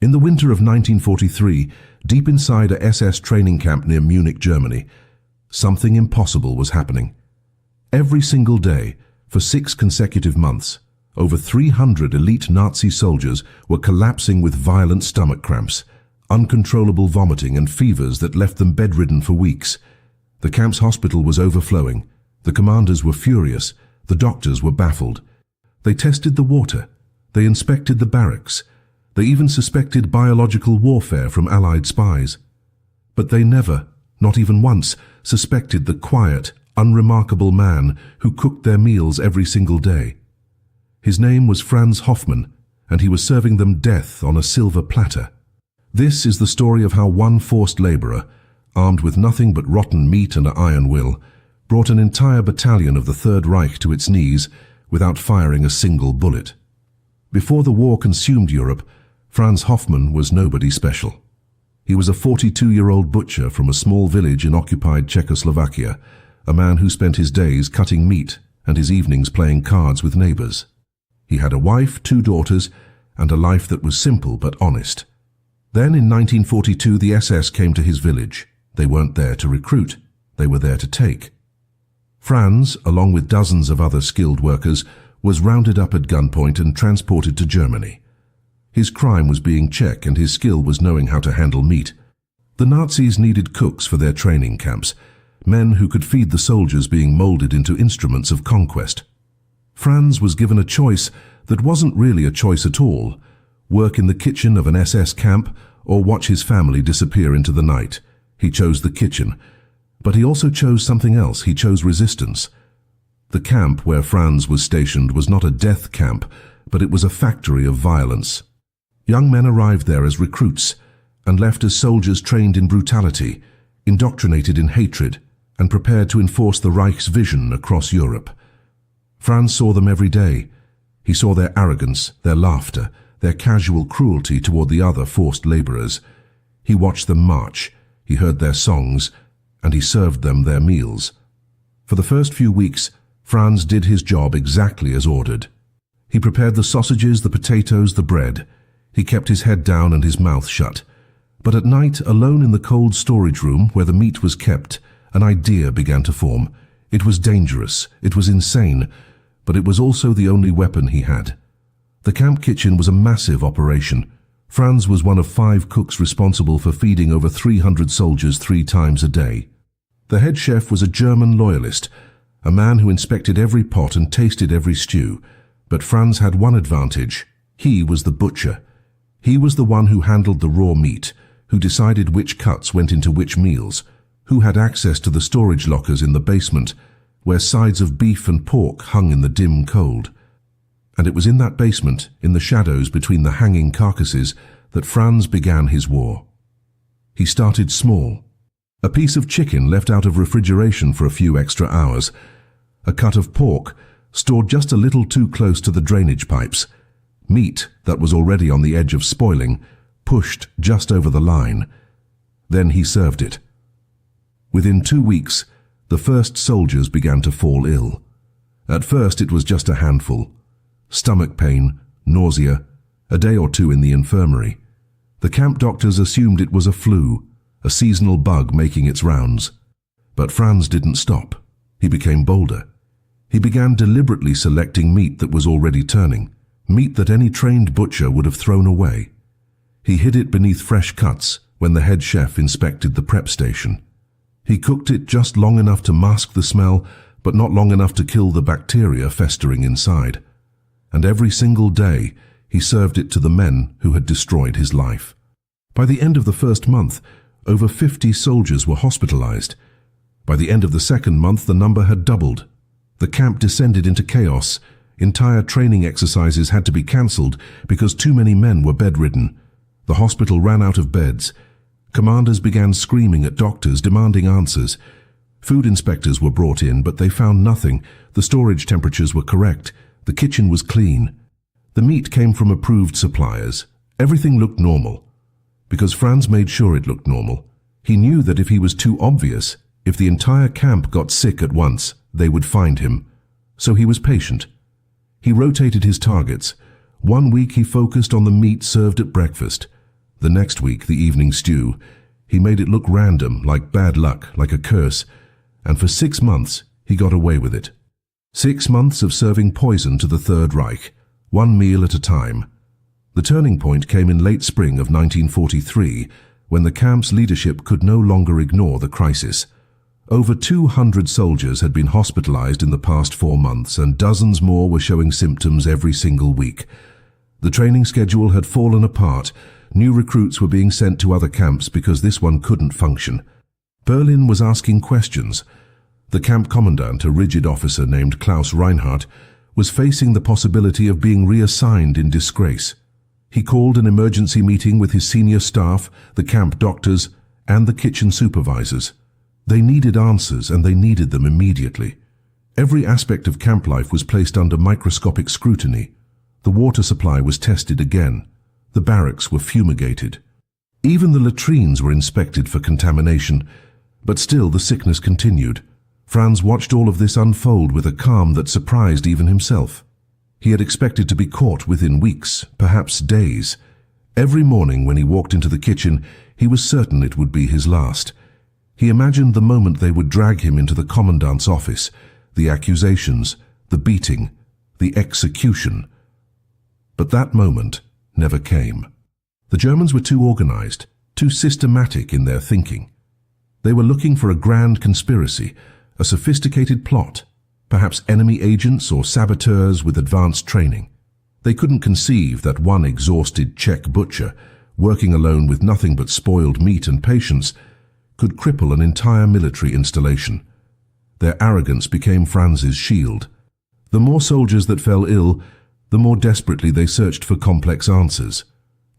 In the winter of 1943, deep inside a SS training camp near Munich, Germany, something impossible was happening. Every single day, for 6 consecutive months, over 300 elite Nazi soldiers were collapsing with violent stomach cramps, uncontrollable vomiting and fevers that left them bedridden for weeks. The camp's hospital was overflowing. The commanders were furious. The doctors were baffled. They tested the water. They inspected the barracks. They even suspected biological warfare from Allied spies. But they never, not even once, suspected the quiet, unremarkable man who cooked their meals every single day. His name was Franz Hoffmann, and he was serving them death on a silver platter. This is the story of how one forced laborer, armed with nothing but rotten meat and an iron will, brought an entire battalion of the Third Reich to its knees without firing a single bullet. Before the war consumed Europe, Franz Hoffmann was nobody special. He was a 42-year-old butcher from a small village in occupied Czechoslovakia, a man who spent his days cutting meat and his evenings playing cards with neighbors. He had a wife, 2 daughters, and a life that was simple but honest. Then in 1942 the SS came to his village. They weren't there to recruit, they were there to take. Franz, along with dozens of other skilled workers, was rounded up at gunpoint and transported to Germany. His crime was being Czech and his skill was knowing how to handle meat. The Nazis needed cooks for their training camps, men who could feed the soldiers being molded into instruments of conquest. Franz was given a choice that wasn't really a choice at all: work in the kitchen of an SS camp or watch his family disappear into the night. He chose the kitchen, but he also chose something else. He chose resistance. The camp where Franz was stationed was not a death camp, but it was a factory of violence. Young men arrived there as recruits and left as soldiers trained in brutality, indoctrinated in hatred, and prepared to enforce the Reich's vision across Europe. Franz saw them every day. He saw their arrogance, their laughter, their casual cruelty toward the other forced laborers. He watched them march, he heard their songs, and he served them their meals. For the first few weeks, Franz did his job exactly as ordered. He prepared the sausages, the potatoes, the bread. He kept his head down and his mouth shut. But at night, alone in the cold storage room where the meat was kept, an idea began to form. It was dangerous, it was insane, but it was also the only weapon he had. The camp kitchen was a massive operation. Franz was one of 5 cooks responsible for feeding over 300 soldiers 3 times a day. The head chef was a German loyalist, a man who inspected every pot and tasted every stew. But Franz had one advantage: he was the butcher. He was the one who handled the raw meat, who decided which cuts went into which meals, who had access to the storage lockers in the basement, where sides of beef and pork hung in the dim cold. And it was in that basement, in the shadows between the hanging carcasses, that Franz began his war. He started small. A piece of chicken left out of refrigeration for a few extra hours. A cut of pork stored just a little too close to the drainage pipes. Meat that was already on the edge of spoiling, pushed just over the line. Then he served it. Within 2 weeks, the first soldiers began to fall ill. At first it was just a handful. Stomach pain, nausea, a day or 2 in the infirmary. The camp doctors assumed it was a flu, a seasonal bug making its rounds. But Franz didn't stop. He became bolder. He began deliberately selecting meat that was already turning, meat that any trained butcher would have thrown away. He hid it beneath fresh cuts when the head chef inspected the prep station. He cooked it just long enough to mask the smell, but not long enough to kill the bacteria festering inside. And every single day, he served it to the men who had destroyed his life. By the end of the first month, over 50 soldiers were hospitalized. By the end of the second month, the number had doubled. The camp descended into chaos. Entire training exercises had to be cancelled because too many men were bedridden. The hospital ran out of beds. Commanders began screaming at doctors, demanding answers. Food inspectors were brought in, but they found nothing. The storage temperatures were correct. The kitchen was clean. The meat came from approved suppliers. Everything looked normal. Because Franz made sure it looked normal. He knew that if he was too obvious, if the entire camp got sick at once, they would find him. So he was patient. He rotated his targets. 1 week he focused on the meat served at breakfast. The next week, the evening stew. He made it look random, like bad luck, like a curse, and for 6 months he got away with it. 6 months of serving poison to the Third Reich, one meal at a time. The turning point came in late spring of 1943, when the camp's leadership could no longer ignore the crisis. Over 200 soldiers had been hospitalized in the past 4 months, and dozens more were showing symptoms every single week. The training schedule had fallen apart. New recruits were being sent to other camps because this one couldn't function. Berlin was asking questions. The camp commandant, a rigid officer named Klaus Reinhardt, was facing the possibility of being reassigned in disgrace. He called an emergency meeting with his senior staff, the camp doctors, and the kitchen supervisors. They needed answers, and they needed them immediately. Every aspect of camp life was placed under microscopic scrutiny. The water supply was tested again. The barracks were fumigated. Even the latrines were inspected for contamination, but still the sickness continued. Franz watched all of this unfold with a calm that surprised even himself. He had expected to be caught within weeks, perhaps days. Every morning when he walked into the kitchen, he was certain it would be his last. He imagined the moment they would drag him into the commandant's office, the accusations, the beating, the execution. But that moment never came. The Germans were too organized, too systematic in their thinking. They were looking for a grand conspiracy, a sophisticated plot, perhaps enemy agents or saboteurs with advanced training. They couldn't conceive that one exhausted Czech butcher, working alone with nothing but spoiled meat and patience, could cripple an entire military installation. Their arrogance became Franz's shield. The more soldiers that fell ill, the more desperately they searched for complex answers.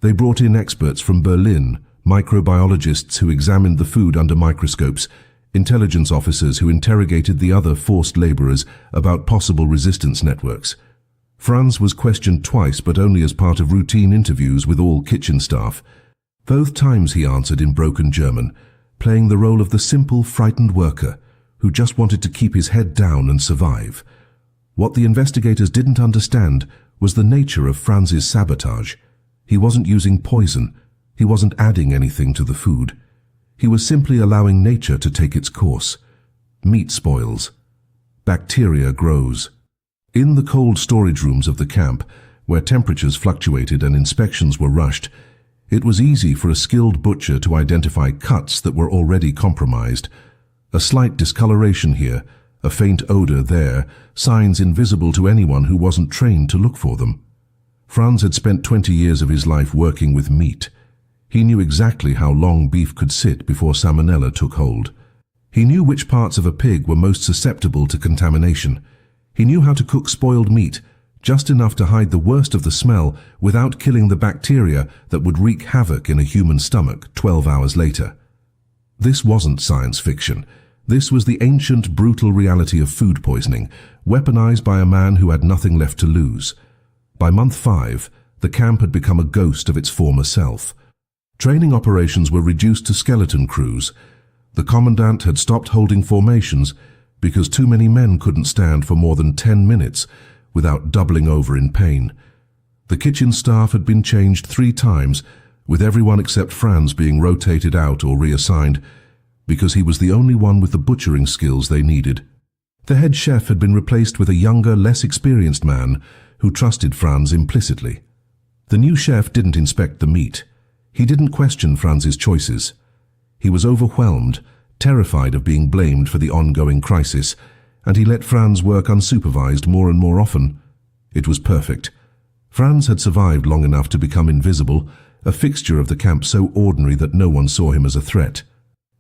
They brought in experts from Berlin, microbiologists who examined the food under microscopes, intelligence officers who interrogated the other forced laborers about possible resistance networks. Franz was questioned twice, but only as part of routine interviews with all kitchen staff. Both times he answered in broken German, playing the role of the simple, frightened worker who just wanted to keep his head down and survive. What the investigators didn't understand was the nature of Franz's sabotage. He wasn't using poison. He wasn't adding anything to the food. He was simply allowing nature to take its course. Meat spoils. Bacteria grows. In the cold storage rooms of the camp, where temperatures fluctuated and inspections were rushed, it was easy for a skilled butcher to identify cuts that were already compromised. A slight discoloration here, a faint odor there, signs invisible to anyone who wasn't trained to look for them. Franz had spent 20 years of his life working with meat. He knew exactly how long beef could sit before salmonella took hold. He knew which parts of a pig were most susceptible to contamination. He knew how to cook spoiled meat, just enough to hide the worst of the smell without killing the bacteria that would wreak havoc in a human stomach 12 hours later. This wasn't science fiction. This was the ancient, brutal reality of food poisoning, weaponized by a man who had nothing left to lose. By month 5, the camp had become a ghost of its former self. Training operations were reduced to skeleton crews. The commandant had stopped holding formations because too many men couldn't stand for more than 10 minutes without doubling over in pain. The kitchen staff had been changed 3 times, with everyone except Franz being rotated out or reassigned, because he was the only one with the butchering skills they needed. The head chef had been replaced with a younger, less experienced man who trusted Franz implicitly. The new chef didn't inspect the meat. He didn't question Franz's choices. He was overwhelmed, terrified of being blamed for the ongoing crisis, and he let Franz work unsupervised more and more often. It was perfect. Franz had survived long enough to become invisible, a fixture of the camp so ordinary that no one saw him as a threat.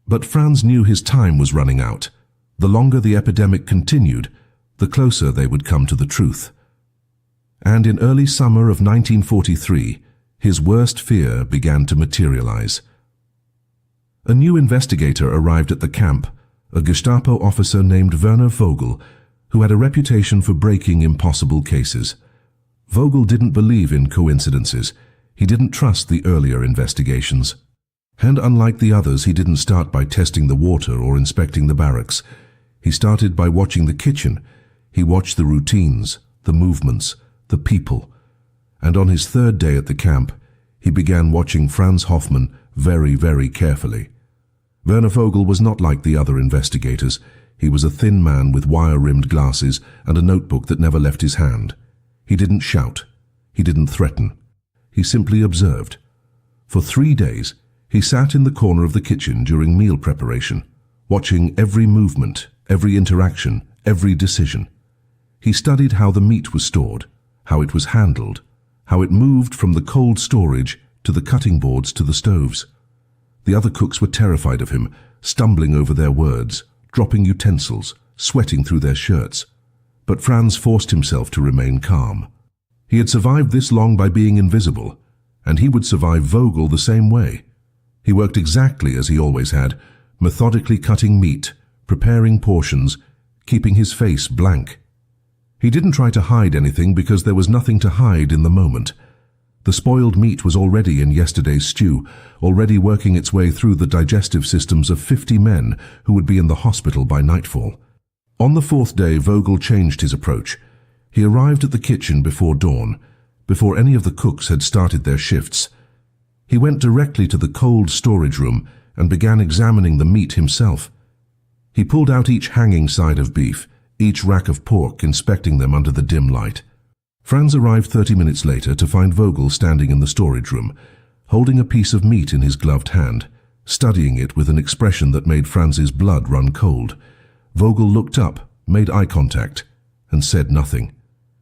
But Franz knew his time was running out. The longer the epidemic continued, the closer they would come to the truth. And in early summer of 1943, his worst fear began to materialize. A new investigator arrived at the camp, a Gestapo officer named Werner Vogel, who had a reputation for breaking impossible cases. Vogel didn't believe in coincidences. He didn't trust the earlier investigations. And unlike the others, he didn't start by testing the water or inspecting the barracks. He started by watching the kitchen. He watched the routines, the movements, the people. And on his 3rd day at the camp, He began watching Franz Hoffmann very, very carefully. Werner Vogel was not like the other investigators. He was a thin man with wire-rimmed glasses and a notebook that never left his hand. He didn't shout. He didn't threaten. He simply observed. For 3 days, he sat in the corner of the kitchen during meal preparation, watching every movement, every interaction, every decision. He studied how the meat was stored, how it was handled, how it moved from the cold storage to the cutting boards to the stoves. The other cooks were terrified of him, stumbling over their words, dropping utensils, sweating through their shirts. But Franz forced himself to remain calm. He had survived this long by being invisible, and he would survive Vogel the same way. He worked exactly as he always had, methodically cutting meat, preparing portions, keeping his face blank. He didn't try to hide anything because there was nothing to hide in the moment. The spoiled meat was already in yesterday's stew, already working its way through the digestive systems of 50 men who would be in the hospital by nightfall. On the 4th day, Vogel changed his approach. He arrived at the kitchen before dawn, before any of the cooks had started their shifts. He went directly to the cold storage room and began examining the meat himself. He pulled out each hanging side of beef, each rack of pork, inspecting them under the dim light. Franz arrived 30 minutes later to find Vogel standing in the storage room, holding a piece of meat in his gloved hand, studying it with an expression that made Franz's blood run cold. Vogel looked up, made eye contact, and said nothing.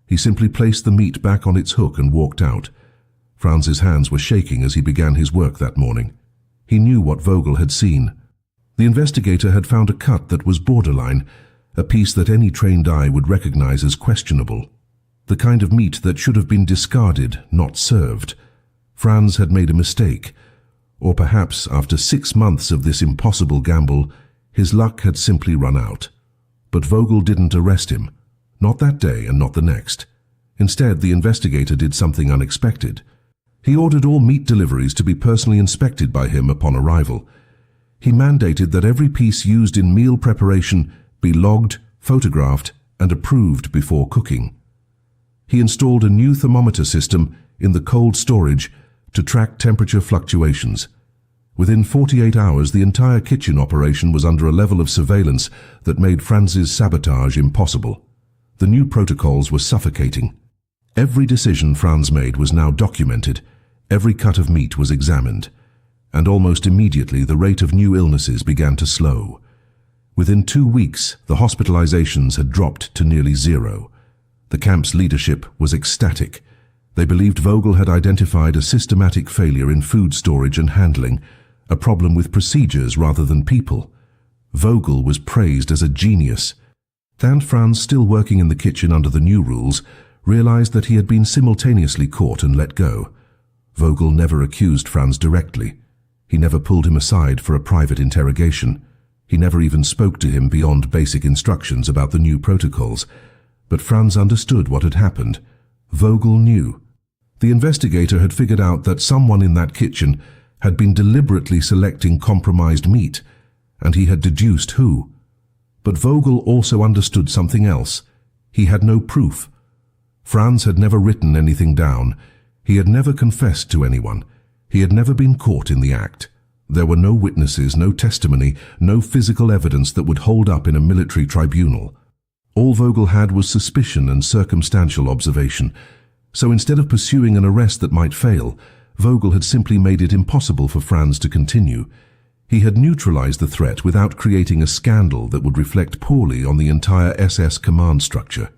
He simply placed the meat back on its hook and walked out. Franz's hands were shaking as he began his work that morning. He knew what Vogel had seen. The investigator had found a cut that was borderline, a piece that any trained eye would recognize as questionable. The kind of meat that should have been discarded, not served. Franz had made a mistake. Or perhaps, after 6 months of this impossible gamble, his luck had simply run out. But Vogel didn't arrest him. Not that day and not the next. Instead, the investigator did something unexpected. He ordered all meat deliveries to be personally inspected by him upon arrival. He mandated that every piece used in meal preparation be logged, photographed, and approved before cooking. He installed a new thermometer system in the cold storage to track temperature fluctuations. Within 48 hours, the entire kitchen operation was under a level of surveillance that made Franz's sabotage impossible. The new protocols were suffocating. Every decision Franz made was now documented. Every cut of meat was examined. And almost immediately, the rate of new illnesses began to slow. Within 2 weeks, the hospitalizations had dropped to nearly 0. The camp's leadership was ecstatic. They believed Vogel had identified a systematic failure in food storage and handling, a problem with procedures rather than people. Vogel was praised as a genius. And Franz, still working in the kitchen under the new rules, realized that he had been simultaneously caught and let go. Vogel never accused Franz directly. He never pulled him aside for a private interrogation. He never even spoke to him beyond basic instructions about the new protocols. But Franz understood what had happened. Vogel knew. The investigator had figured out that someone in that kitchen had been deliberately selecting compromised meat, and he had deduced who. But Vogel also understood something else. He had no proof. Franz had never written anything down. He had never confessed to anyone. He had never been caught in the act. There were no witnesses, no testimony, no physical evidence that would hold up in a military tribunal. All Vogel had was suspicion and circumstantial observation. So instead of pursuing an arrest that might fail, Vogel had simply made it impossible for Franz to continue. He had neutralized the threat without creating a scandal that would reflect poorly on the entire SS command structure.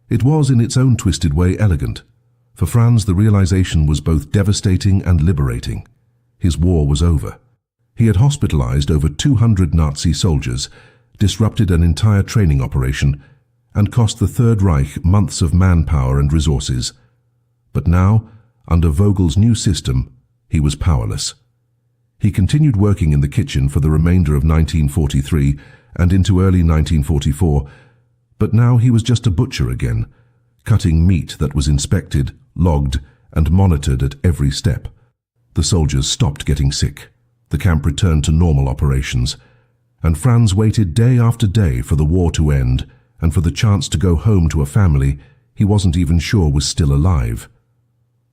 It was, in its own twisted way, elegant. For Franz, the realization was both devastating and liberating. His war was over. He had hospitalized over 200 Nazi soldiers, disrupted an entire training operation, and cost the Third Reich months of manpower and resources. But now, under Vogel's new system, he was powerless. He continued working in the kitchen for the remainder of 1943 and into early 1944, but now he was just a butcher again, cutting meat that was inspected, logged, and monitored at every step. The soldiers stopped getting sick. The camp returned to normal operations, and Franz waited day after day for the war to end and for the chance to go home to a family he wasn't even sure was still alive.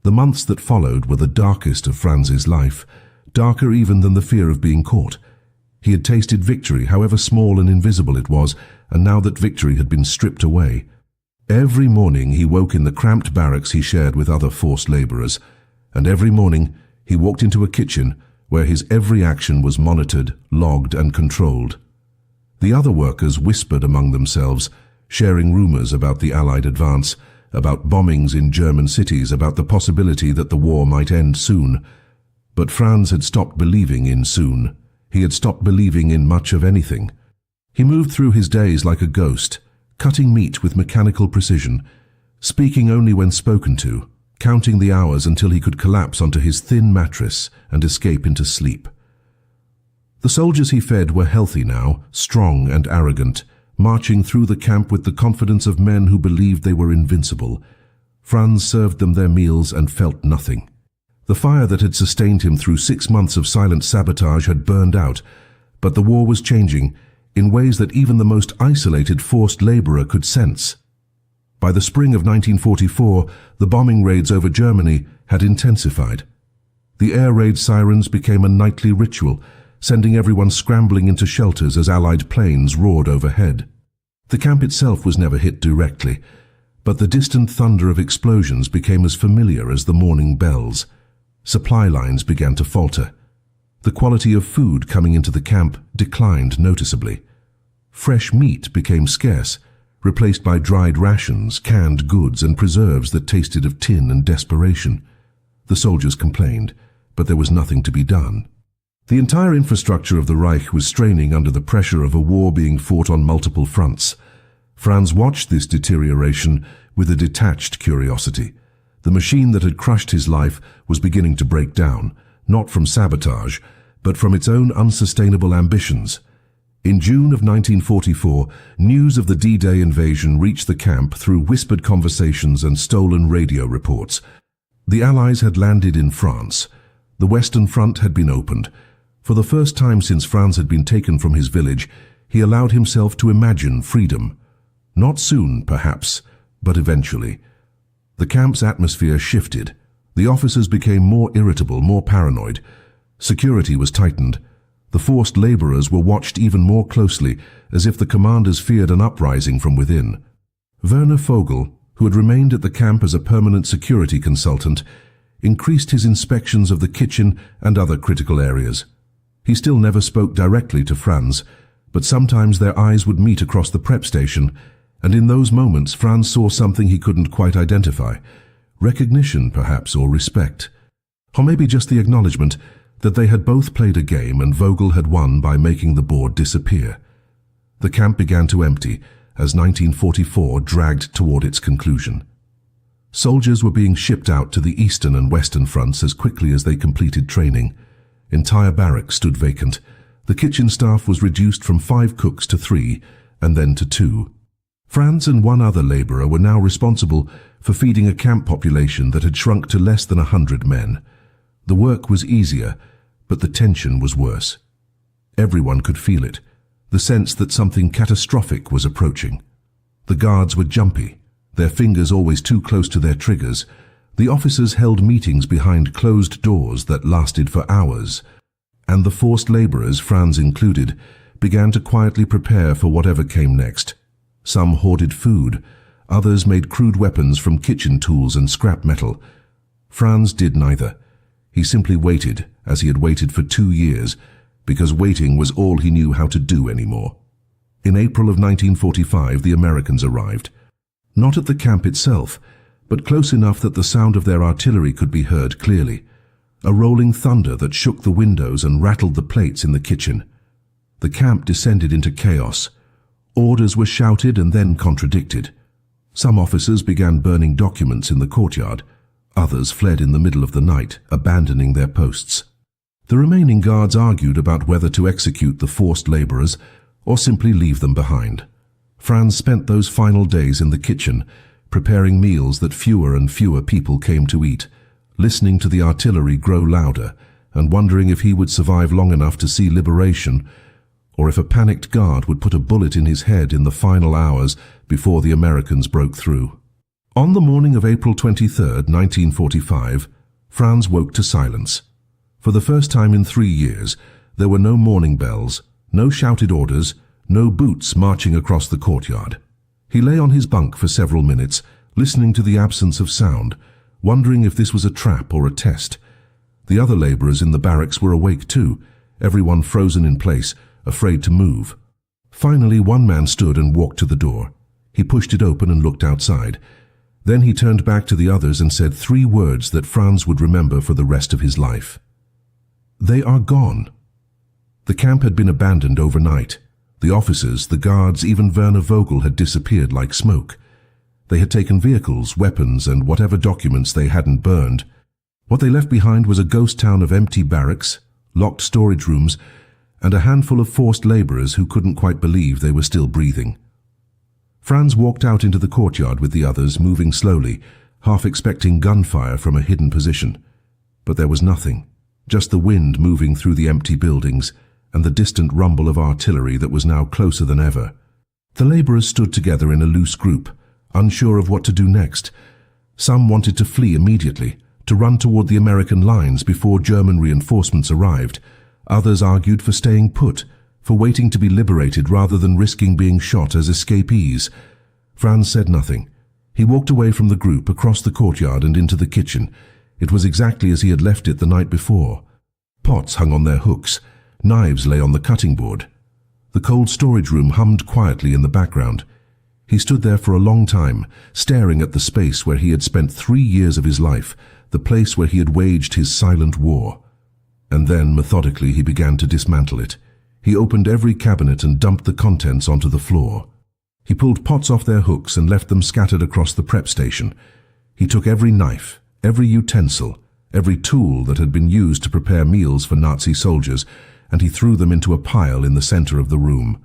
The months that followed were the darkest of Franz's life, darker even than the fear of being caught. He had tasted victory, however small and invisible it was, and now that victory had been stripped away. Every morning he woke in the cramped barracks he shared with other forced labourers, and every morning he walked into a kitchen where his every action was monitored, logged and controlled. The other workers whispered among themselves, sharing rumours about the Allied advance, about bombings in German cities, about the possibility that the war might end soon. But Franz had stopped believing in soon. He had stopped believing in much of anything. He moved through his days like a ghost, cutting meat with mechanical precision, speaking only when spoken to, counting the hours until he could collapse onto his thin mattress and escape into sleep. The soldiers he fed were healthy now, strong and arrogant, marching through the camp with the confidence of men who believed they were invincible. Franz served them their meals and felt nothing. The fire that had sustained him through 6 months of silent sabotage had burned out, but the war was changing in ways that even the most isolated forced labourer could sense. By the spring of 1944, the bombing raids over Germany had intensified. The air raid sirens became a nightly ritual, sending everyone scrambling into shelters as Allied planes roared overhead. The camp itself was never hit directly, but the distant thunder of explosions became as familiar as the morning bells. Supply lines began to falter. The quality of food coming into the camp declined noticeably. Fresh meat became scarce, replaced by dried rations, canned goods and preserves that tasted of tin and desperation. The soldiers complained, but there was nothing to be done. The entire infrastructure of the Reich was straining under the pressure of a war being fought on multiple fronts. Franz watched this deterioration with a detached curiosity. The machine that had crushed his life was beginning to break down, not from sabotage, but from its own unsustainable ambitions. In June of 1944, news of the D-Day invasion reached the camp through whispered conversations and stolen radio reports. The Allies had landed in France. The Western Front had been opened. For the first time since Franz had been taken from his village, he allowed himself to imagine freedom. Not soon, perhaps, but eventually. The camp's atmosphere shifted. The officers became more irritable, more paranoid. Security was tightened. The forced labourers were watched even more closely, as if the commanders feared an uprising from within. Werner Vogel, who had remained at the camp as a permanent security consultant, increased his inspections of the kitchen and other critical areas. He still never spoke directly to Franz, but sometimes their eyes would meet across the prep station, and in those moments Franz saw something he couldn't quite identify. Recognition, perhaps, or respect. Or maybe just the acknowledgement that they had both played a game and Vogel had won by making the board disappear. The camp began to empty as 1944 dragged toward its conclusion. Soldiers were being shipped out to the eastern and western fronts as quickly as they completed training. Entire barracks stood vacant. The kitchen staff was reduced from 5 cooks to 3, and then to 2. Franz and one other labourer were now responsible for feeding a camp population that had shrunk to less than 100 men. The work was easier, but the tension was worse. Everyone could feel it, the sense that something catastrophic was approaching. The guards were jumpy, their fingers always too close to their triggers. The officers held meetings behind closed doors that lasted for hours, and the forced labourers, Franz included, began to quietly prepare for whatever came next. Some hoarded food, others made crude weapons from kitchen tools and scrap metal. Franz did neither. He simply waited, as he had waited for 2 years, because waiting was all he knew how to do anymore. In April of 1945, the Americans arrived. Not at the camp itself, but close enough that the sound of their artillery could be heard clearly. A rolling thunder that shook the windows and rattled the plates in the kitchen. The camp descended into chaos. Orders were shouted and then contradicted. Some officers began burning documents in the courtyard. Others fled in the middle of the night, abandoning their posts. The remaining guards argued about whether to execute the forced labourers or simply leave them behind. Franz spent those final days in the kitchen, preparing meals that fewer and fewer people came to eat, listening to the artillery grow louder and wondering if he would survive long enough to see liberation, or if a panicked guard would put a bullet in his head in the final hours before the Americans broke through. On the morning of April 23, 1945, Franz woke to silence. For the first time in 3 years, there were no morning bells, no shouted orders, no boots marching across the courtyard. He lay on his bunk for several minutes, listening to the absence of sound, wondering if this was a trap or a test. The other labourers in the barracks were awake too, everyone frozen in place, afraid to move. Finally, one man stood and walked to the door. He pushed it open and looked outside. Then he turned back to the others and said 3 words that Franz would remember for the rest of his life. "They are gone." The camp had been abandoned overnight. The officers, the guards, even Werner Vogel had disappeared like smoke. They had taken vehicles, weapons, and whatever documents they hadn't burned. What they left behind was a ghost town of empty barracks, locked storage rooms, and a handful of forced labourers who couldn't quite believe they were still breathing. Franz walked out into the courtyard with the others, moving slowly, half expecting gunfire from a hidden position. But there was nothing, just the wind moving through the empty buildings and the distant rumble of artillery that was now closer than ever. The labourers stood together in a loose group, unsure of what to do next. Some wanted to flee immediately, to run toward the American lines before German reinforcements arrived. Others argued for staying put, for waiting to be liberated rather than risking being shot as escapees. Franz said nothing. He walked away from the group, across the courtyard and into the kitchen. It was exactly as he had left it the night before. Pots hung on their hooks. Knives lay on the cutting board. The cold storage room hummed quietly in the background. He stood there for a long time, staring at the space where he had spent 3 years of his life, the place where he had waged his silent war. And then, methodically, he began to dismantle it. He opened every cabinet and dumped the contents onto the floor. He pulled pots off their hooks and left them scattered across the prep station. He took every knife, every utensil, every tool that had been used to prepare meals for Nazi soldiers, and he threw them into a pile in the center of the room.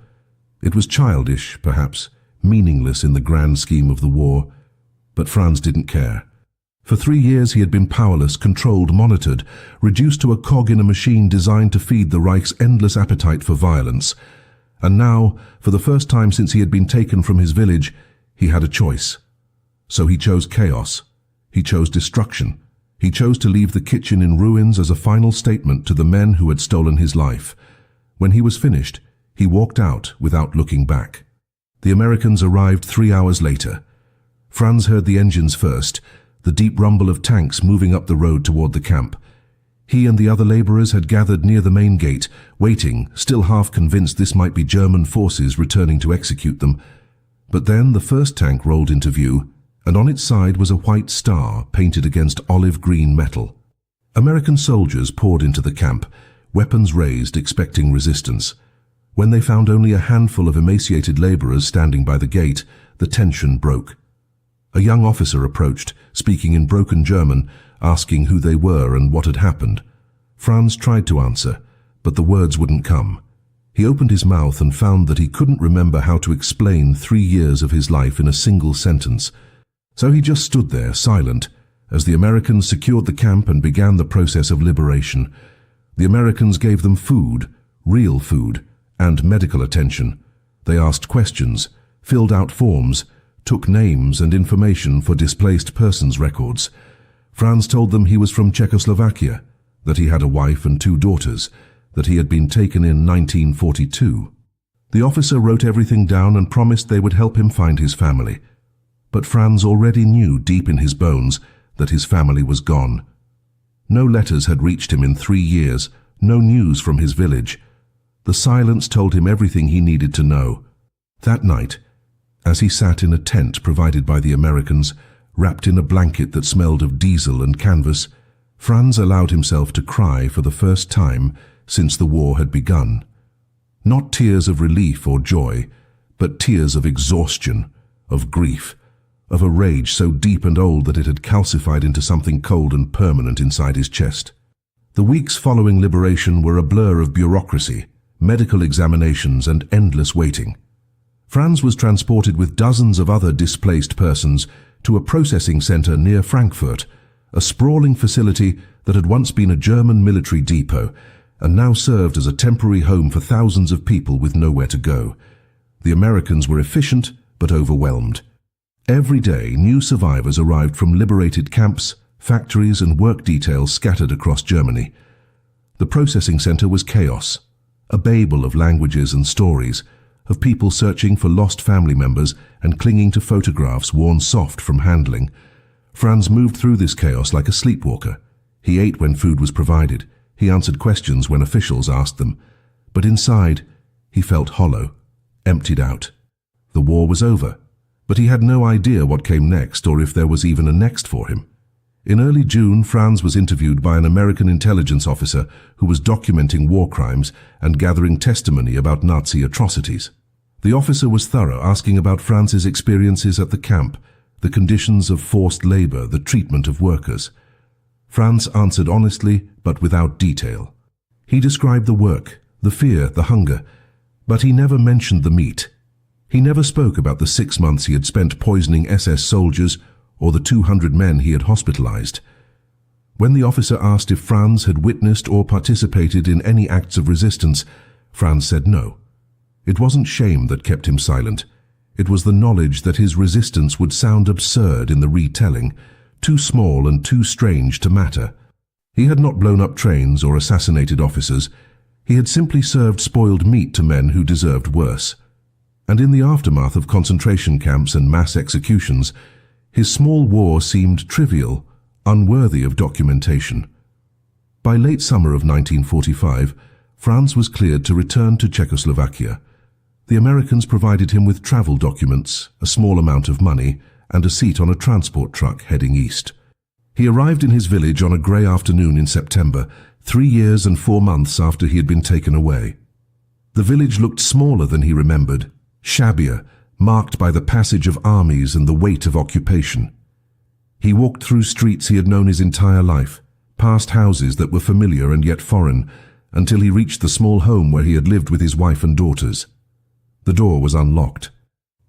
It was childish, perhaps, meaningless in the grand scheme of the war, but Franz didn't care. For 3 years he had been powerless, controlled, monitored, reduced to a cog in a machine designed to feed the Reich's endless appetite for violence. And now, for the first time since he had been taken from his village, he had a choice. So he chose chaos. He chose destruction. He chose to leave the kitchen in ruins as a final statement to the men who had stolen his life. When he was finished, he walked out without looking back. The Americans arrived 3 hours later. Franz heard the engines first, the deep rumble of tanks moving up the road toward the camp. He and the other labourers had gathered near the main gate, waiting, still half convinced this might be German forces returning to execute them. But then the first tank rolled into view, and on its side was a white star painted against olive-green metal. American soldiers poured into the camp, weapons raised, expecting resistance. When they found only a handful of emaciated labourers standing by the gate, the tension broke. A young officer approached, speaking in broken German, asking who they were and what had happened. Franz tried to answer, but the words wouldn't come. He opened his mouth and found that he couldn't remember how to explain 3 years of his life in a single sentence. So he just stood there, silent, as the Americans secured the camp and began the process of liberation. The Americans gave them food, real food, and medical attention. They asked questions, filled out forms, took names and information for displaced persons records. Franz told them he was from Czechoslovakia, that he had a wife and 2 daughters, that he had been taken in 1942. The officer wrote everything down and promised they would help him find his family. But Franz already knew deep in his bones that his family was gone. No letters had reached him in 3 years, no news from his village. The silence told him everything he needed to know. That night, as he sat in a tent provided by the Americans, wrapped in a blanket that smelled of diesel and canvas, Franz allowed himself to cry for the first time since the war had begun. Not tears of relief or joy, but tears of exhaustion, of grief, of a rage so deep and old that it had calcified into something cold and permanent inside his chest. The weeks following liberation were a blur of bureaucracy, medical examinations, and endless waiting. Franz was transported with dozens of other displaced persons to a processing center near Frankfurt, a sprawling facility that had once been a German military depot and now served as a temporary home for thousands of people with nowhere to go. The Americans were efficient but overwhelmed. Every day, new survivors arrived from liberated camps, factories and work details scattered across Germany. The processing center was chaos, a babel of languages and stories, of people searching for lost family members and clinging to photographs worn soft from handling. Franz moved through this chaos like a sleepwalker. He ate when food was provided. He answered questions when officials asked them. But inside, he felt hollow, emptied out. The war was over, but he had no idea what came next or if there was even a next for him. In early June, Franz was interviewed by an American intelligence officer who was documenting war crimes and gathering testimony about Nazi atrocities. The officer was thorough, asking about Franz's experiences at the camp, the conditions of forced labor, the treatment of workers. Franz answered honestly, but without detail. He described the work, the fear, the hunger, but he never mentioned the meat. He never spoke about the 6 months he had spent poisoning SS soldiers or the 200 men he had hospitalized. When the officer asked if Franz had witnessed or participated in any acts of resistance, Franz said no. It wasn't shame that kept him silent. It was the knowledge that his resistance would sound absurd in the retelling, too small and too strange to matter. He had not blown up trains or assassinated officers. He had simply served spoiled meat to men who deserved worse. And in the aftermath of concentration camps and mass executions, his small war seemed trivial, unworthy of documentation. By late summer of 1945, Franz was cleared to return to Czechoslovakia. The Americans provided him with travel documents, a small amount of money, and a seat on a transport truck heading east. He arrived in his village on a grey afternoon in September, 3 years and 4 months after he had been taken away. The village looked smaller than he remembered, shabbier, marked by the passage of armies and the weight of occupation. He walked through streets he had known his entire life, past houses that were familiar and yet foreign, until he reached the small home where he had lived with his wife and daughters. The door was unlocked.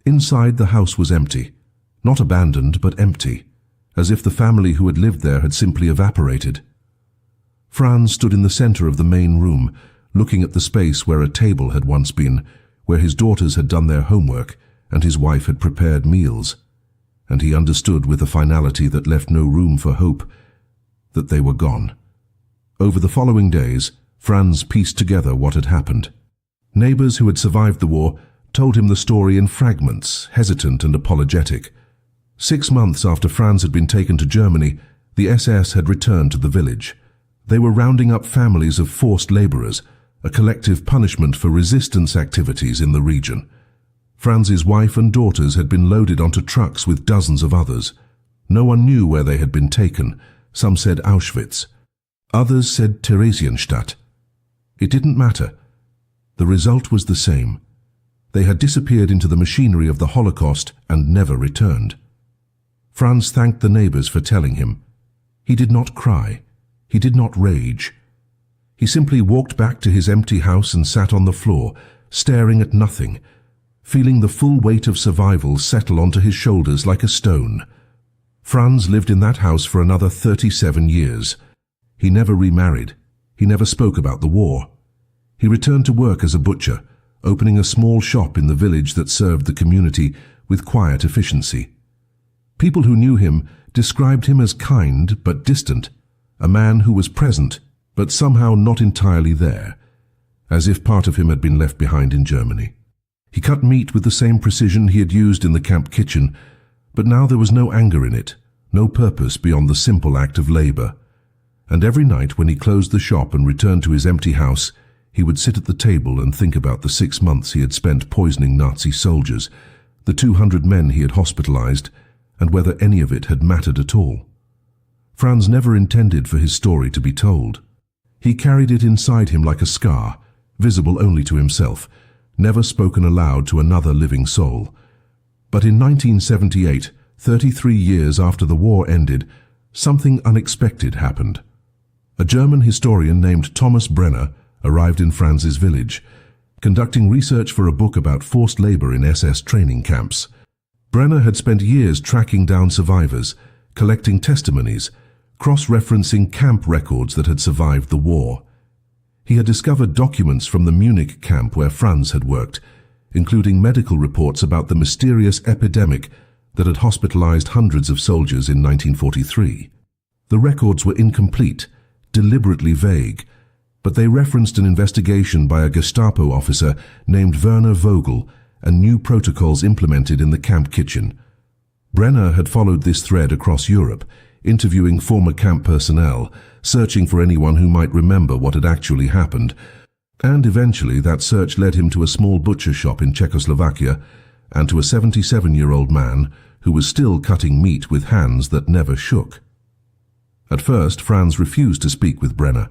Inside, the house was empty, not abandoned but empty, as if the family who had lived there had simply evaporated. Franz stood in the center of the main room, looking at the space where a table had once been, where his daughters had done their homework and his wife had prepared meals. And he understood with a finality that left no room for hope that they were gone. Over the following days, Franz pieced together what had happened. Neighbors who had survived the war told him the story in fragments, hesitant and apologetic. 6 months after Franz had been taken to Germany, the SS had returned to the village. They were rounding up families of forced laborers, a collective punishment for resistance activities in the region. Franz's wife and daughters had been loaded onto trucks with dozens of others. No one knew where they had been taken. Some said Auschwitz. Others said Theresienstadt. It didn't matter. The result was the same. They had disappeared into the machinery of the Holocaust and never returned. Franz thanked the neighbors for telling him. He did not cry. He did not rage. He simply walked back to his empty house and sat on the floor, staring at nothing, feeling the full weight of survival settle onto his shoulders like a stone. Franz lived in that house for another 37 years. He never remarried. He never spoke about the war. He returned to work as a butcher, opening a small shop in the village that served the community with quiet efficiency. People who knew him described him as kind but distant, a man who was present but somehow not entirely there, as if part of him had been left behind in Germany. He cut meat with the same precision he had used in the camp kitchen, but now there was no anger in it, no purpose beyond the simple act of labor. And every night when he closed the shop and returned to his empty house, he would sit at the table and think about the 6 months he had spent poisoning Nazi soldiers, the 200 men he had hospitalized, and whether any of it had mattered at all. Franz never intended for his story to be told. He carried it inside him like a scar, visible only to himself, never spoken aloud to another living soul. But in 1978, 33 years after the war ended, something unexpected happened. A German historian named Thomas Brenner arrived in Franz's village, conducting research for a book about forced labor in SS training camps. Brenner had spent years tracking down survivors, collecting testimonies, cross-referencing camp records that had survived the war. He had discovered documents from the Munich camp where Franz had worked, including medical reports about the mysterious epidemic that had hospitalized hundreds of soldiers in 1943. The records were incomplete, deliberately vague, but they referenced an investigation by a Gestapo officer named Werner Vogel and new protocols implemented in the camp kitchen. Brenner had followed this thread across Europe, interviewing former camp personnel, searching for anyone who might remember what had actually happened, and eventually that search led him to a small butcher shop in Czechoslovakia and to a 77-year-old man who was still cutting meat with hands that never shook. At first, Franz refused to speak with Brenner.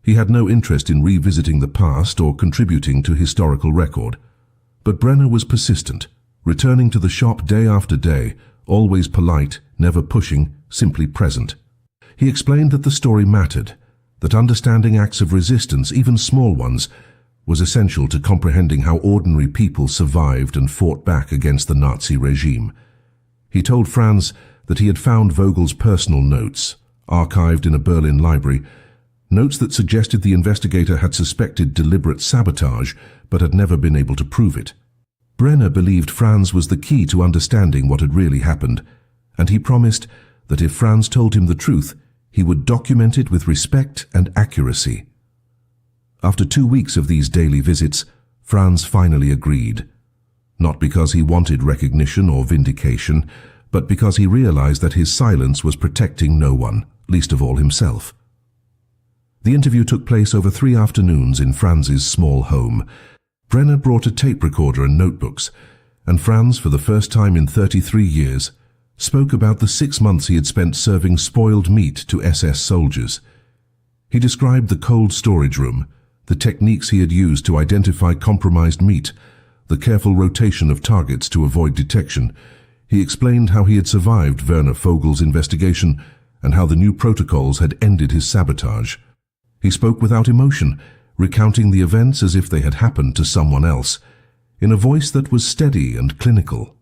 He had no interest in revisiting the past or contributing to historical record. But Brenner was persistent, returning to the shop day after day, always polite, never pushing, simply present. He explained that the story mattered, that understanding acts of resistance, even small ones, was essential to comprehending how ordinary people survived and fought back against the Nazi regime. He told Franz that he had found Vogel's personal notes, archived in a Berlin library, notes that suggested the investigator had suspected deliberate sabotage but had never been able to prove it. Brenner believed Franz was the key to understanding what had really happened, and he promised that if Franz told him the truth, he would document it with respect and accuracy. After 2 weeks of these daily visits, Franz finally agreed. Not because he wanted recognition or vindication, but because he realized that his silence was protecting no one, least of all himself. The interview took place over 3 afternoons in Franz's small home. Brenner brought a tape recorder and notebooks, and Franz, for the first time in 33 years, spoke about the 6 months he had spent serving spoiled meat to SS soldiers. He described the cold storage room, the techniques he had used to identify compromised meat, the careful rotation of targets to avoid detection. He explained how he had survived Werner Vogel's investigation and how the new protocols had ended his sabotage. He spoke without emotion, recounting the events as if they had happened to someone else, in a voice that was steady and clinical.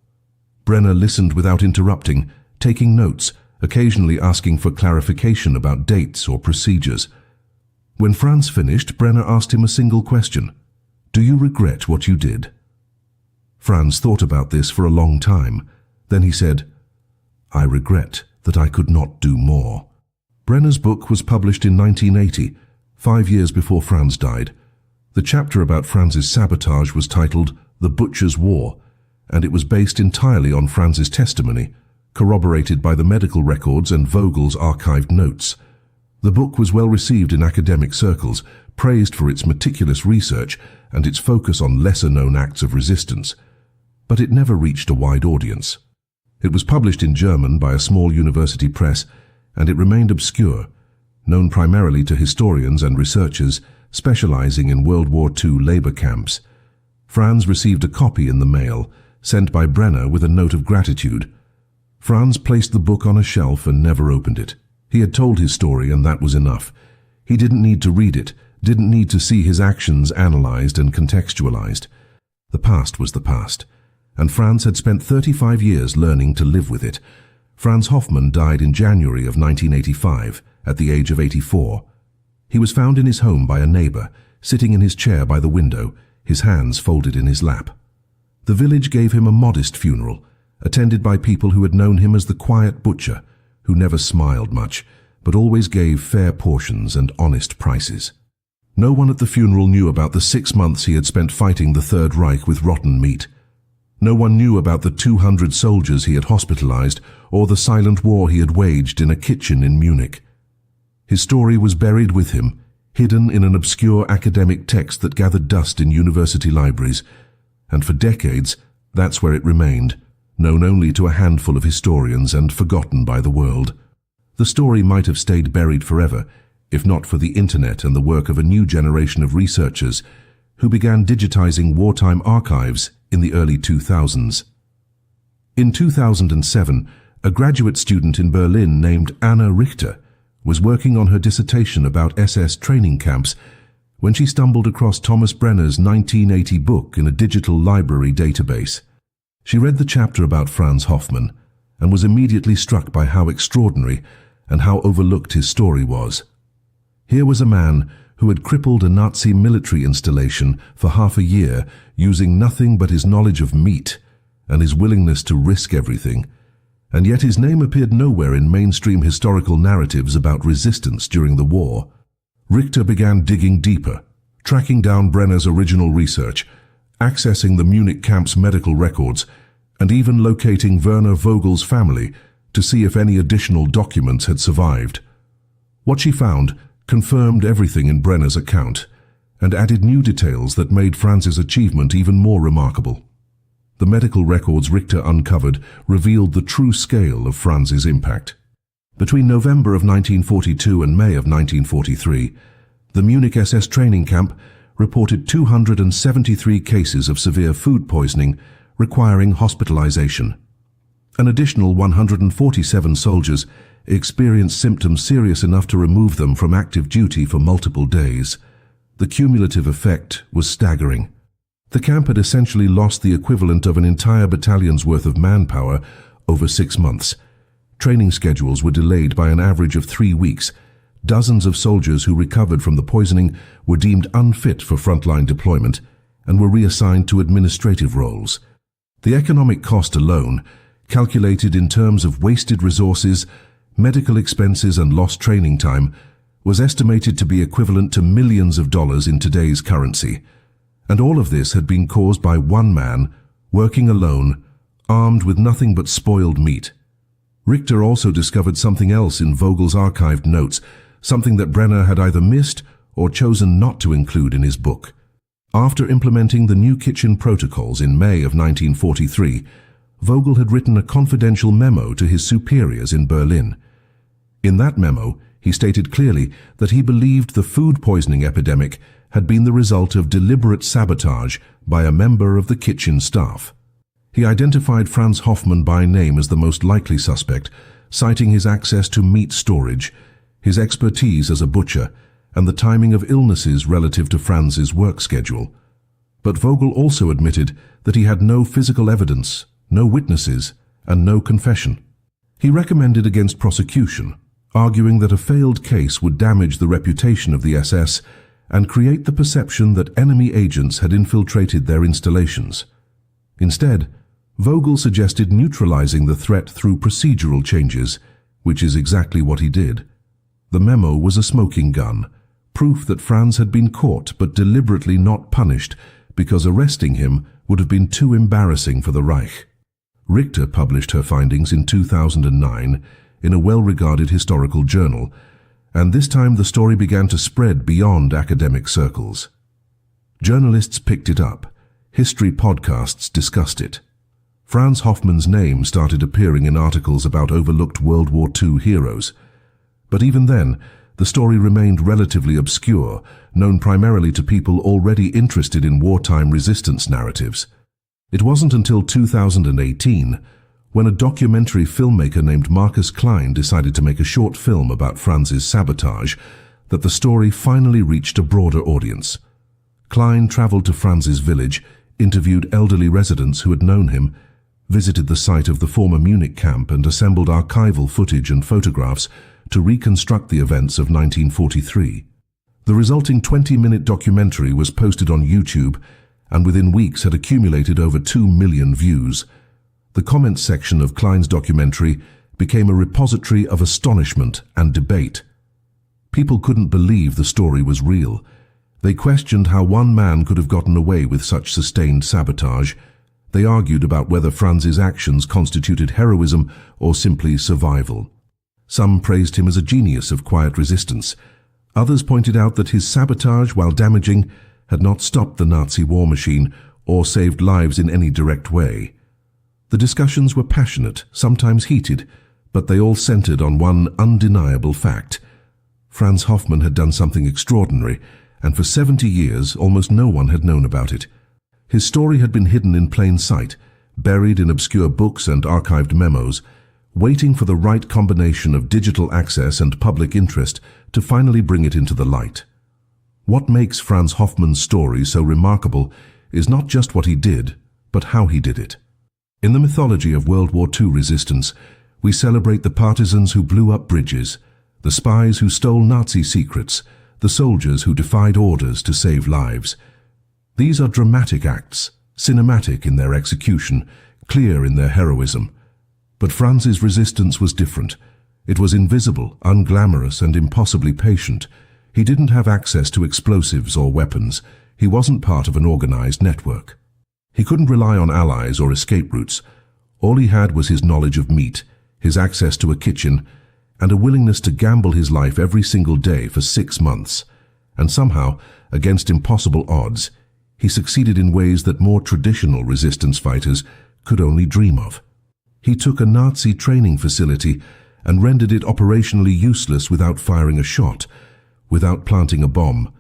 Brenner listened without interrupting, taking notes, occasionally asking for clarification about dates or procedures. When Franz finished, Brenner asked him a single question: "Do you regret what you did?" Franz thought about this for a long time. Then he said, "I regret that I could not do more." Brenner's book was published in 1980, 5 years before Franz died. The chapter about Franz's sabotage was titled The Butcher's War, and it was based entirely on Franz's testimony, corroborated by the medical records and Vogel's archived notes. The book was well received in academic circles, praised for its meticulous research and its focus on lesser-known acts of resistance. But it never reached a wide audience. It was published in German by a small university press, and it remained obscure, known primarily to historians and researchers specializing in World War II labor camps. Franz received a copy in the mail, sent by Brenner with a note of gratitude. Franz placed the book on a shelf and never opened it. He had told his story, and that was enough. He didn't need to read it, didn't need to see his actions analyzed and contextualized. The past was the past, and Franz had spent 35 years learning to live with it. Franz Hoffmann died in January of 1985, at the age of 84. He was found in his home by a neighbor, sitting in his chair by the window, his hands folded in his lap. The village gave him a modest funeral, attended by people who had known him as the quiet butcher, who never smiled much, but always gave fair portions and honest prices. No one at the funeral knew about the 6 months he had spent fighting the Third Reich with rotten meat. No one knew about the 200 soldiers he had hospitalized or the silent war he had waged in a kitchen in Munich. His story was buried with him, hidden in an obscure academic text that gathered dust in university libraries, and for decades that's where it remained, known only to a handful of historians and forgotten by the world. The story might have stayed buried forever, if not for the internet and the work of a new generation of researchers who began digitizing wartime archives in the early 2000s. In 2007, a graduate student in Berlin named Anna Richter was working on her dissertation about SS training camps when she stumbled across Thomas Brenner's 1980 book in a digital library database. She read the chapter about Franz Hoffmann and was immediately struck by how extraordinary and how overlooked his story was. Here was a man who had crippled a Nazi military installation for half a year using nothing but his knowledge of meat and his willingness to risk everything And yet his name appeared nowhere in mainstream historical narratives about resistance during the war. Richter began digging deeper, tracking down Brenner's original research, accessing the Munich camp's medical records, and even locating Werner Vogel's family to see if any additional documents had survived. What she found confirmed everything in Brenner's account and added new details that made Franz's achievement even more remarkable. The medical records Richter uncovered revealed the true scale of Franz's impact. Between November of 1942 and May of 1943, the Munich SS training camp reported 273 cases of severe food poisoning requiring hospitalization. An additional 147 soldiers experienced symptoms serious enough to remove them from active duty for multiple days. The cumulative effect was staggering. The camp had essentially lost the equivalent of an entire battalion's worth of manpower over 6 months. Training schedules were delayed by an average of 3 weeks. Dozens of soldiers who recovered from the poisoning were deemed unfit for frontline deployment and were reassigned to administrative roles. The economic cost alone, calculated in terms of wasted resources, medical expenses and lost training time, was estimated to be equivalent to millions of dollars in today's currency. And all of this had been caused by one man, working alone, armed with nothing but spoiled meat. Richter also discovered something else in Vogel's archived notes, something that Brenner had either missed or chosen not to include in his book. After implementing the new kitchen protocols in May of 1943, Vogel had written a confidential memo to his superiors in Berlin. In that memo, he stated clearly that he believed the food poisoning epidemic had been the result of deliberate sabotage by a member of the kitchen staff. He identified Franz Hoffmann by name as the most likely suspect, citing his access to meat storage, his expertise as a butcher, and the timing of illnesses relative to Franz's work schedule. But Vogel also admitted that he had no physical evidence, no witnesses, and no confession. He recommended against prosecution, arguing that a failed case would damage the reputation of the SS and create the perception that enemy agents had infiltrated their installations. Instead, Vogel suggested neutralizing the threat through procedural changes, which is exactly what he did. The memo was a smoking gun, proof that Franz had been caught but deliberately not punished because arresting him would have been too embarrassing for the Reich. Richter published her findings in 2009 in a well-regarded historical journal, and this time the story began to spread beyond academic circles. Journalists picked it up. History podcasts discussed it. Franz Hoffmann's name started appearing in articles about overlooked World War II heroes. But even then, the story remained relatively obscure, known primarily to people already interested in wartime resistance narratives. It wasn't until 2018, when a documentary filmmaker named Marcus Klein decided to make a short film about Franz's sabotage, that the story finally reached a broader audience. Klein traveled to Franz's village, interviewed elderly residents who had known him, visited the site of the former Munich camp and assembled archival footage and photographs to reconstruct the events of 1943. The resulting 20-minute documentary was posted on YouTube and within weeks had accumulated over 2 million views. The comments section of Klein's documentary became a repository of astonishment and debate. People couldn't believe the story was real. They questioned how one man could have gotten away with such sustained sabotage. They argued about whether Franz's actions constituted heroism or simply survival. Some praised him as a genius of quiet resistance. Others pointed out that his sabotage, while damaging, had not stopped the Nazi war machine or saved lives in any direct way. The discussions were passionate, sometimes heated, but they all centered on one undeniable fact. Franz Hoffmann had done something extraordinary, and for 70 years almost no one had known about it. His story had been hidden in plain sight, buried in obscure books and archived memos, waiting for the right combination of digital access and public interest to finally bring it into the light. What makes Franz Hoffmann's story so remarkable is not just what he did, but how he did it. In the mythology of World War II resistance, we celebrate the partisans who blew up bridges, the spies who stole Nazi secrets, the soldiers who defied orders to save lives. These are dramatic acts, cinematic in their execution, clear in their heroism. But Franz's resistance was different. It was invisible, unglamorous, and impossibly patient. He didn't have access to explosives or weapons. He wasn't part of an organized network. He couldn't rely on allies or escape routes. All he had was his knowledge of meat, his access to a kitchen, and a willingness to gamble his life every single day for 6 months. And somehow, against impossible odds, he succeeded in ways that more traditional resistance fighters could only dream of. He took a Nazi training facility and rendered it operationally useless without firing a shot, without planting a bomb,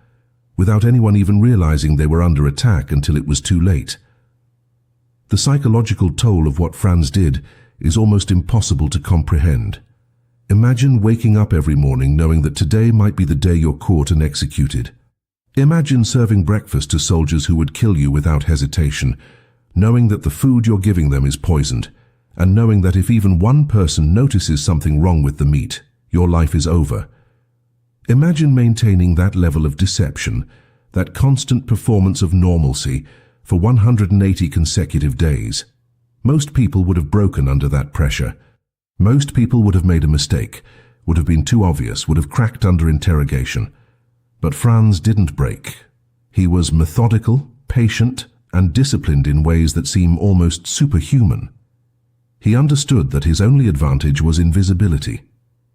without anyone even realizing they were under attack until it was too late. The psychological toll of what Franz did is almost impossible to comprehend. Imagine waking up every morning knowing that today might be the day you're caught and executed. Imagine serving breakfast to soldiers who would kill you without hesitation, knowing that the food you're giving them is poisoned, and knowing that if even one person notices something wrong with the meat, your life is over. Imagine maintaining that level of deception, that constant performance of normalcy, for 180 consecutive days. Most people would have broken under that pressure. Most people would have made a mistake, would have been too obvious, would have cracked under interrogation. But Franz didn't break. He was methodical, patient, and disciplined in ways that seem almost superhuman. He understood that his only advantage was invisibility,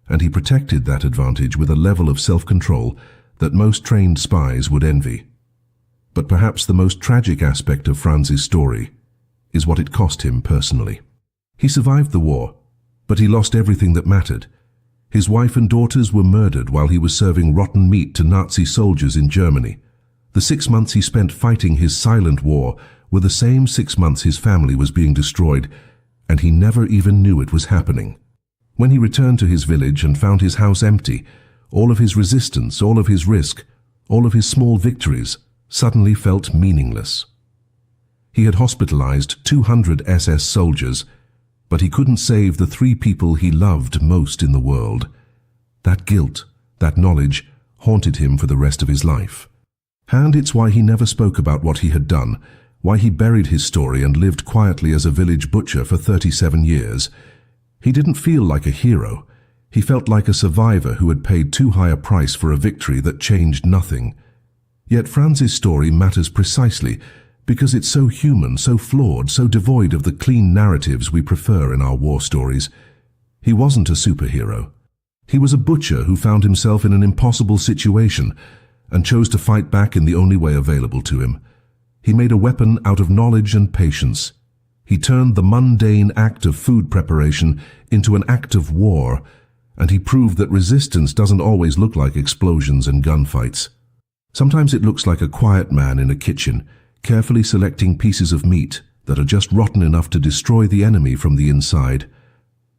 and he protected that advantage with a level of self-control that most trained spies would envy. But perhaps the most tragic aspect of Franz's story is what it cost him personally. He survived the war, but he lost everything that mattered. His wife and daughters were murdered while he was serving rotten meat to Nazi soldiers in Germany. The 6 months he spent fighting his silent war were the same 6 months his family was being destroyed, and he never even knew it was happening. When he returned to his village and found his house empty, all of his resistance, all of his risk, all of his small victories suddenly felt meaningless. He had hospitalized 200 SS soldiers, but he couldn't save the 3 people he loved most in the world. That guilt, that knowledge, haunted him for the rest of his life. And it's why he never spoke about what he had done, why he buried his story and lived quietly as a village butcher for 37 years. He didn't feel like a hero. He felt like a survivor who had paid too high a price for a victory that changed nothing. Yet Franz's story matters precisely because it's so human, so flawed, so devoid of the clean narratives we prefer in our war stories. He wasn't a superhero. He was a butcher who found himself in an impossible situation and chose to fight back in the only way available to him. He made a weapon out of knowledge and patience. He turned the mundane act of food preparation into an act of war, and he proved that resistance doesn't always look like explosions and gunfights. Sometimes it looks like a quiet man in a kitchen, carefully selecting pieces of meat that are just rotten enough to destroy the enemy from the inside.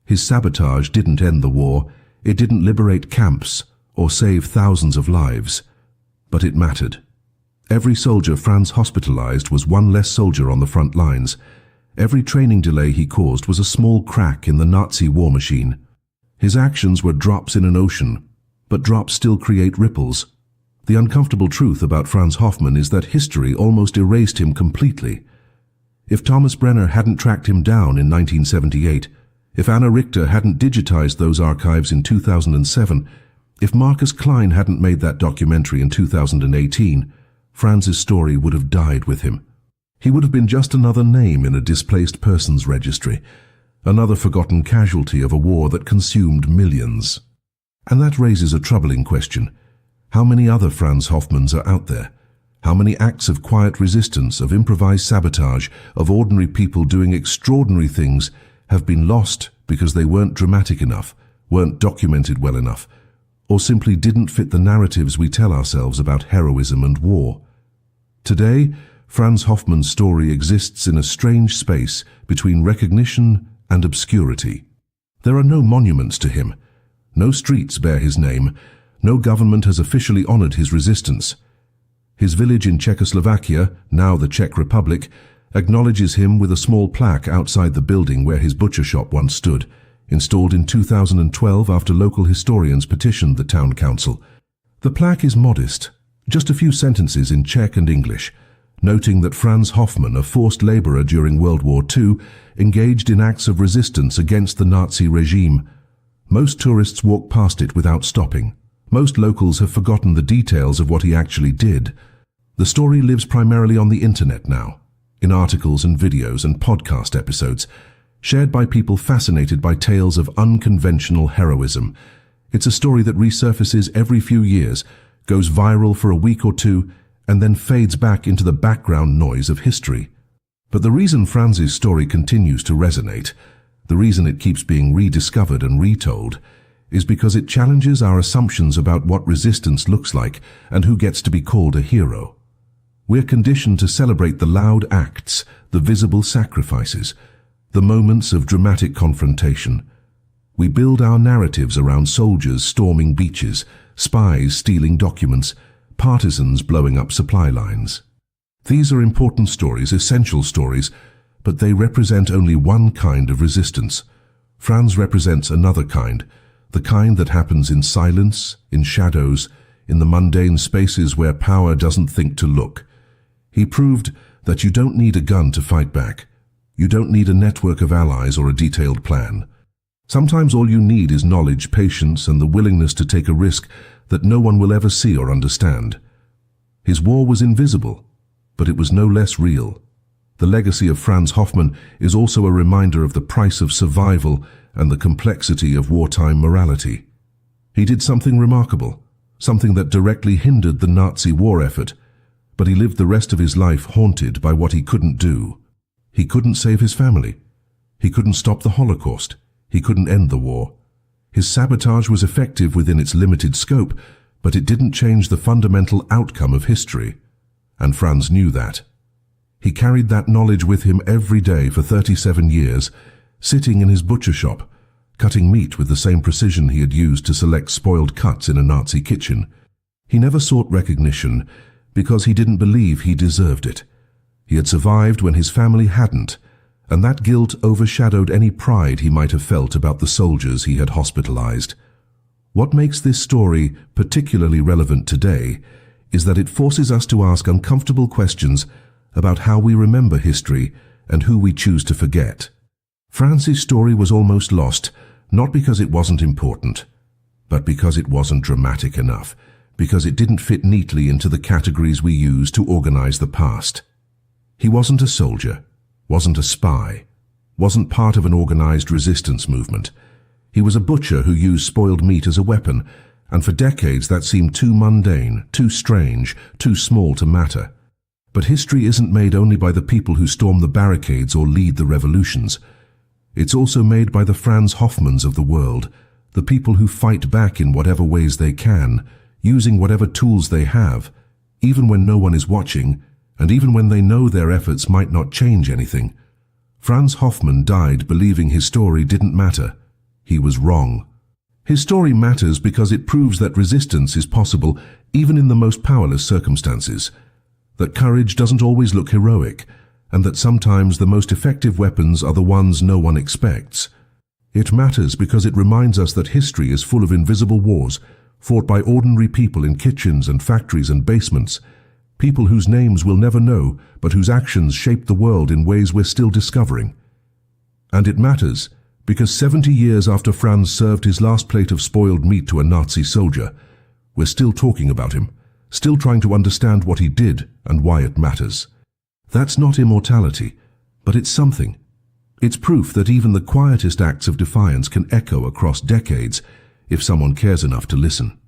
His sabotage didn't end the war, it didn't liberate camps or save thousands of lives, but it mattered. Every soldier Franz hospitalized was one less soldier on the front lines. Every training delay he caused was a small crack in the Nazi war machine. His actions were drops in an ocean, but drops still create ripples. The uncomfortable truth about Franz Hoffmann is that history almost erased him completely. If Thomas Brenner hadn't tracked him down in 1978, if Anna Richter hadn't digitized those archives in 2007, if Marcus Klein hadn't made that documentary in 2018, Franz's story would have died with him. He would have been just another name in a displaced persons registry, another forgotten casualty of a war that consumed millions. And that raises a troubling question. How many other Franz Hoffmanns are out there? How many acts of quiet resistance, of improvised sabotage, of ordinary people doing extraordinary things have been lost because they weren't dramatic enough, weren't documented well enough, or simply didn't fit the narratives we tell ourselves about heroism and war? Today, Franz Hoffmann's story exists in a strange space between recognition and obscurity. There are no monuments to him. No streets bear his name. No government has officially honored his resistance. His village in Czechoslovakia, now the Czech Republic, acknowledges him with a small plaque outside the building where his butcher shop once stood, installed in 2012 after local historians petitioned the town council. The plaque is modest, just a few sentences in Czech and English. noting that Franz Hoffmann, a forced laborer during World War II, engaged in acts of resistance against the Nazi regime. Most tourists walk past it without stopping. Most locals have forgotten the details of what he actually did. The story lives primarily on the internet now, in articles and videos and podcast episodes, shared by people fascinated by tales of unconventional heroism. It's a story that resurfaces every few years, goes viral for a week or two, and then fades back into the background noise of history. But the reason Franz's story continues to resonate, the reason it keeps being rediscovered and retold, is because it challenges our assumptions about what resistance looks like and who gets to be called a hero. We're conditioned to celebrate the loud acts, the visible sacrifices, the moments of dramatic confrontation. We build our narratives around soldiers storming beaches, spies stealing documents, partisans blowing up supply lines. These are important stories, essential stories, but they represent only one kind of resistance. Franz represents another kind, the kind that happens in silence, in shadows, in the mundane spaces where power doesn't think to look. He proved that you don't need a gun to fight back. You don't need a network of allies or a detailed plan. Sometimes all you need is knowledge, patience, and the willingness to take a risk that no one will ever see or understand. His war was invisible, but it was no less real. The legacy of Franz Hoffmann is also a reminder of the price of survival and the complexity of wartime morality. He did something remarkable, something that directly hindered the Nazi war effort, but he lived the rest of his life haunted by what he couldn't do. He couldn't save his family. He couldn't stop the Holocaust. He couldn't end the war. His sabotage was effective within its limited scope, but it didn't change the fundamental outcome of history. And Franz knew that. He carried that knowledge with him every day for 37 years, sitting in his butcher shop, cutting meat with the same precision he had used to select spoiled cuts in a Nazi kitchen. He never sought recognition because he didn't believe he deserved it. He had survived when his family hadn't, and that guilt overshadowed any pride he might have felt about the soldiers he had hospitalized. What makes this story particularly relevant today is that it forces us to ask uncomfortable questions about how we remember history and who we choose to forget. Franz's story was almost lost, not because it wasn't important, but because it wasn't dramatic enough, because it didn't fit neatly into the categories we use to organize the past. He wasn't a soldier, wasn't a spy, wasn't part of an organized resistance movement. He was a butcher who used spoiled meat as a weapon, and for decades that seemed too mundane, too strange, too small to matter. But history isn't made only by the people who storm the barricades or lead the revolutions. It's also made by the Franz Hoffmanns of the world, the people who fight back in whatever ways they can, using whatever tools they have, even when no one is watching, and even when they know their efforts might not change anything. Franz Hoffmann died believing his story didn't matter. He was wrong. His story matters because it proves that resistance is possible even in the most powerless circumstances, that courage doesn't always look heroic, and that sometimes the most effective weapons are the ones no one expects. It matters because it reminds us that history is full of invisible wars, fought by ordinary people in kitchens and factories and basements, people whose names we'll never know, but whose actions shape the world in ways we're still discovering. And it matters because 70 years after Franz served his last plate of spoiled meat to a Nazi soldier, we're still talking about him, still trying to understand what he did and why it matters. That's not immortality, but it's something. It's proof that even the quietest acts of defiance can echo across decades if someone cares enough to listen.